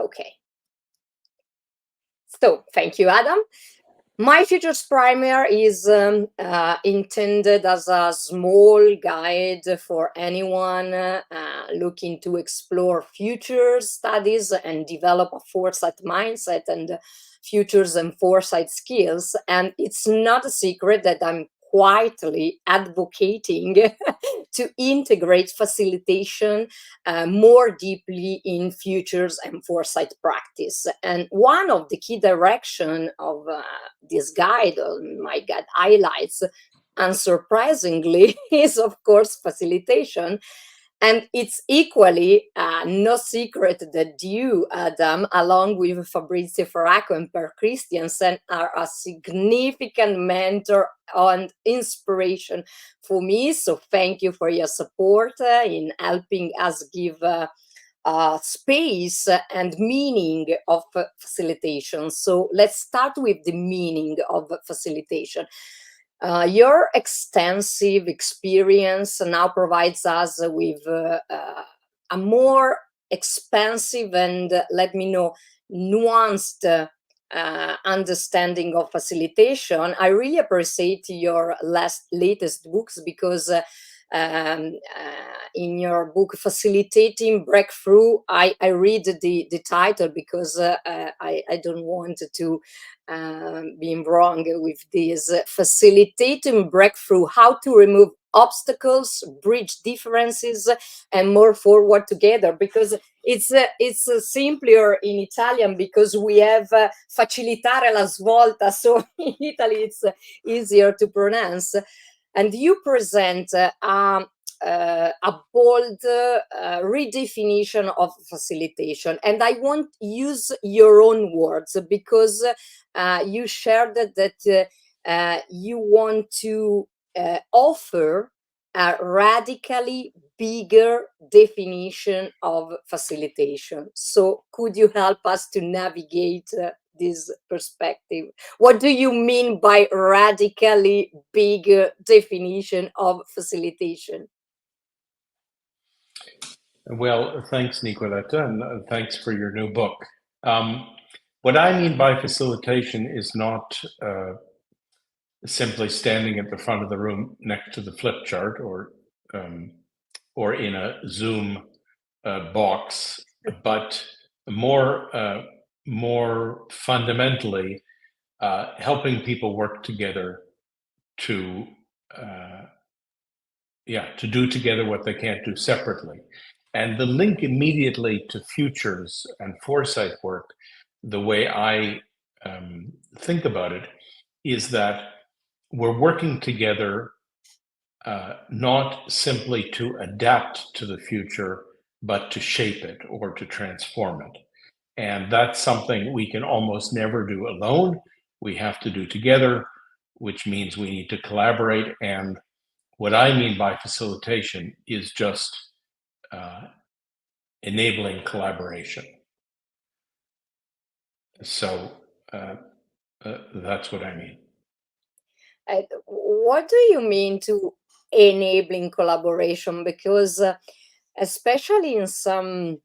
Okay. So thank you, Adam. My Futures Primer is intended as a small guide for anyone looking to explore futures studies and develop a foresight mindset and futures and foresight skills. And it's not a secret that I'm quietly advocating to integrate facilitation more deeply in futures and foresight practice. And one of the key direction of this guide, or my guide highlights, unsurprisingly, is of course facilitation. And it's equally no secret that you, Adam, along with Fabrizio Ferraco and Per Christiansen, are a significant mentor and inspiration for me. So thank you for your support in helping us give space and meaning of facilitation. So let's start with the meaning of facilitation. Your extensive experience now provides us with a more expansive and, let me know, nuanced understanding of facilitation. I really appreciate your latest books because in your book Facilitating Breakthrough, I read the title because I don't want to be wrong with this. Facilitating Breakthrough, how to remove obstacles, bridge differences, and move forward together, because it's simpler in Italian because we have facilitare la svolta, so in Italy it's easier to pronounce. And you present a bold redefinition of facilitation. And I want to use your own words because you shared that you want to offer a radically bigger definition of facilitation. So could you help us to navigate this perspective? What do you mean by radically bigger definition of facilitation? Well, thanks, Nicoletta, and thanks for your new book. What I mean by facilitation is not simply standing at the front of the room next to the flip chart or in a Zoom box, but more fundamentally helping people work together to do together what they can't do separately. And the link immediately to futures and foresight work, the way I think about it, is that we're working together not simply to adapt to the future, but to shape it or to transform it. And that's something we can almost never do alone. We have to do together, which means we need to collaborate. And what I mean by facilitation is just enabling collaboration. So that's what I mean. What do you mean to enabling collaboration? Because especially in some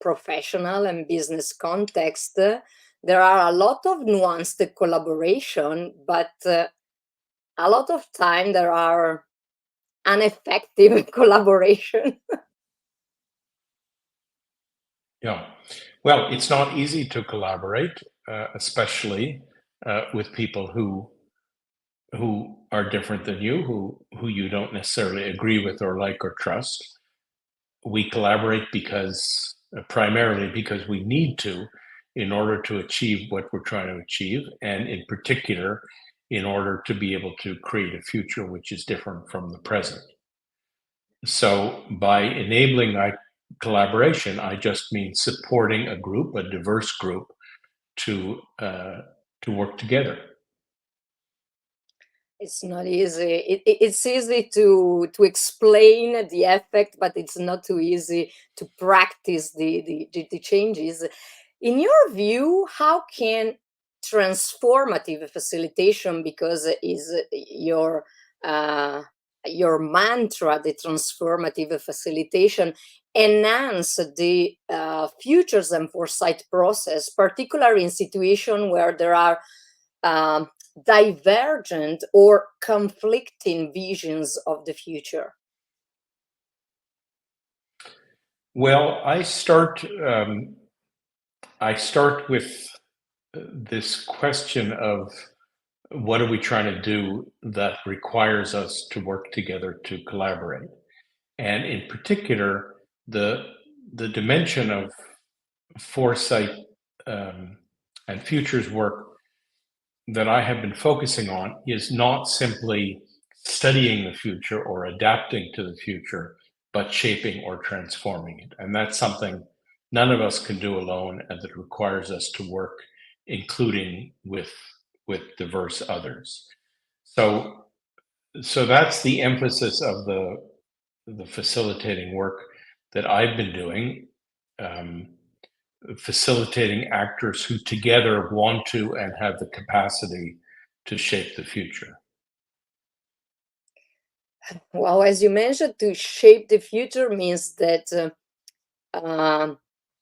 professional and business context, there are a lot of nuanced collaboration, but a lot of time there are ineffective collaboration. Yeah. Well, it's not easy to collaborate, especially with people who are different than you, who you don't necessarily agree with or like or trust. We collaborate because primarily because we need to in order to achieve what we're trying to achieve, and in particular, in order to be able to create a future which is different from the present. So by enabling collaboration, I just mean supporting a group, a diverse group, to work together. It's not easy. It's easy to explain the effect, but it's not too easy to practice the changes. In your view, how can transformative facilitation, because is your your mantra, the transformative facilitation, enhance the futures and foresight process, particularly in situations where there are um, divergent or conflicting visions of the future? Well, I start with this question of what are we trying to do that requires us to work together to collaborate, and in particular, the the dimension of foresight and futures work that I have been focusing on is not simply studying the future or adapting to the future, but shaping or transforming it. And that's something none of us can do alone, and that requires us to work, including with diverse others. So so that's the emphasis of the facilitating work that I've been doing. Um, Facilitating actors who together want to and have the capacity to shape the future. Well, as you mentioned, to shape the future means that um,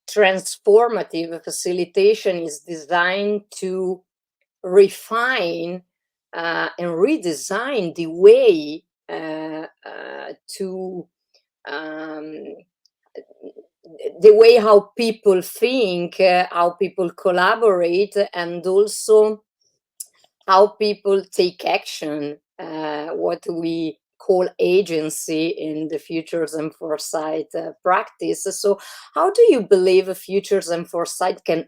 transformative facilitation is designed to refine and redesign the way to um, the way how people think, how people collaborate, and also how people take action, what we call agency in the futures and foresight practice. So, how do you believe futures and foresight can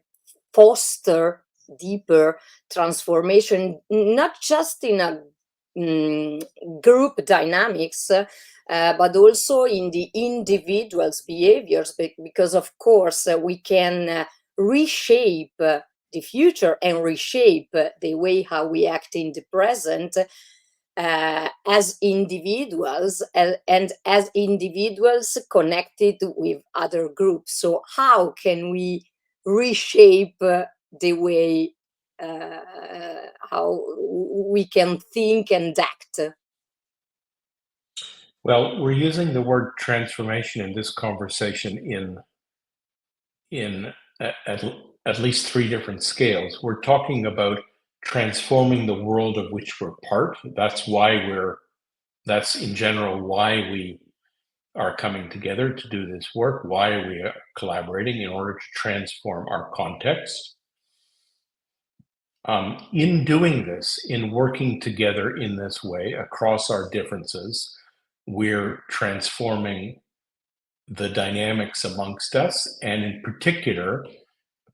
foster deeper transformation, not just in a mm, group dynamics, but also in the individual's behaviors? Because, of course, we can reshape the future and reshape the way how we act in the present as individuals and as individuals connected with other groups. So, how can we reshape the way how we can think and act? Well, we're using the word transformation in this conversation in at least three different scales. We're talking about transforming the world of which we're part. That's in general why we are coming together to do this work. Why are we collaborating? In order to transform our context. In doing this, in working together in this way across our differences, we're transforming the dynamics amongst us, and in particular,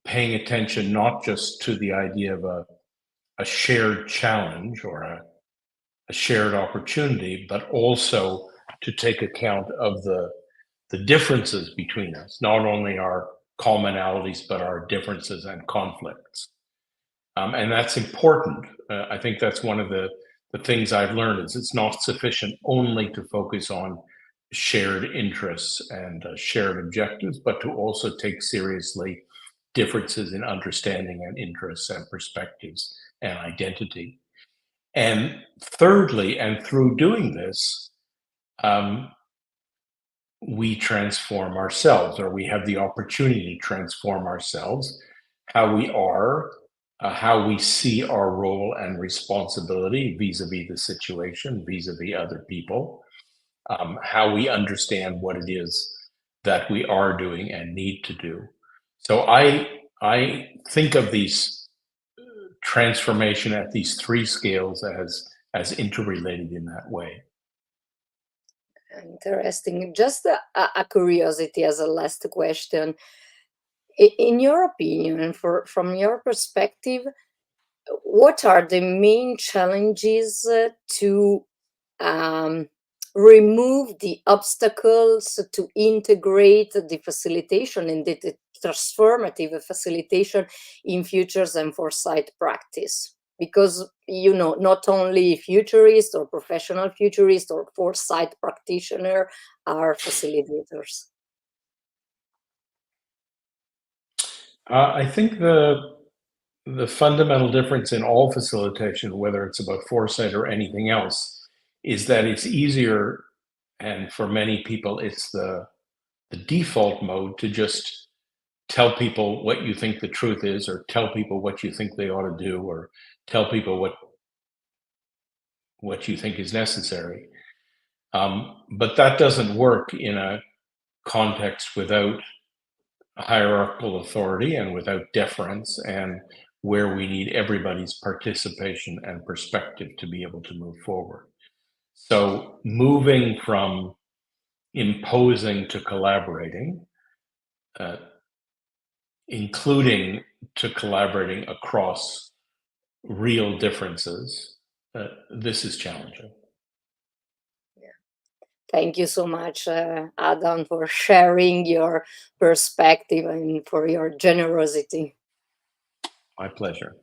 paying attention not just to the idea of a shared challenge or a shared opportunity, but also to take account of the differences between us, not only our commonalities, but our differences and conflicts. And that's important. I think that's one of the things I've learned is it's not sufficient only to focus on shared interests and shared objectives, but to also take seriously differences in understanding and interests and perspectives and identity. And thirdly, and through doing this, um, we transform ourselves, or we have the opportunity to transform ourselves, how we are, how we see our role and responsibility vis-a-vis the situation, vis-a-vis other people, how we understand what it is that we are doing and need to do. So I think of these transformation at these three scales as interrelated in that way. Interesting. Just a curiosity as a last question. In your opinion, and from your perspective, what are the main challenges to um, remove the obstacles to integrate the facilitation and the transformative facilitation in futures and foresight practice? Because, not only futurists or professional futurists or foresight practitioner are facilitators. I think the fundamental difference in all facilitation, whether it's about foresight or anything else, is that it's easier, and for many people, it's the default mode to just tell people what you think the truth is, or tell people what you think they ought to do, or tell people what you think is necessary. But that doesn't work in a context without hierarchical authority and without deference, and where we need everybody's participation and perspective to be able to move forward. So moving from imposing to collaborating, uh, including to collaborating across real differences, this is challenging. Thank you so much, Adam, for sharing your perspective and for your generosity. My pleasure.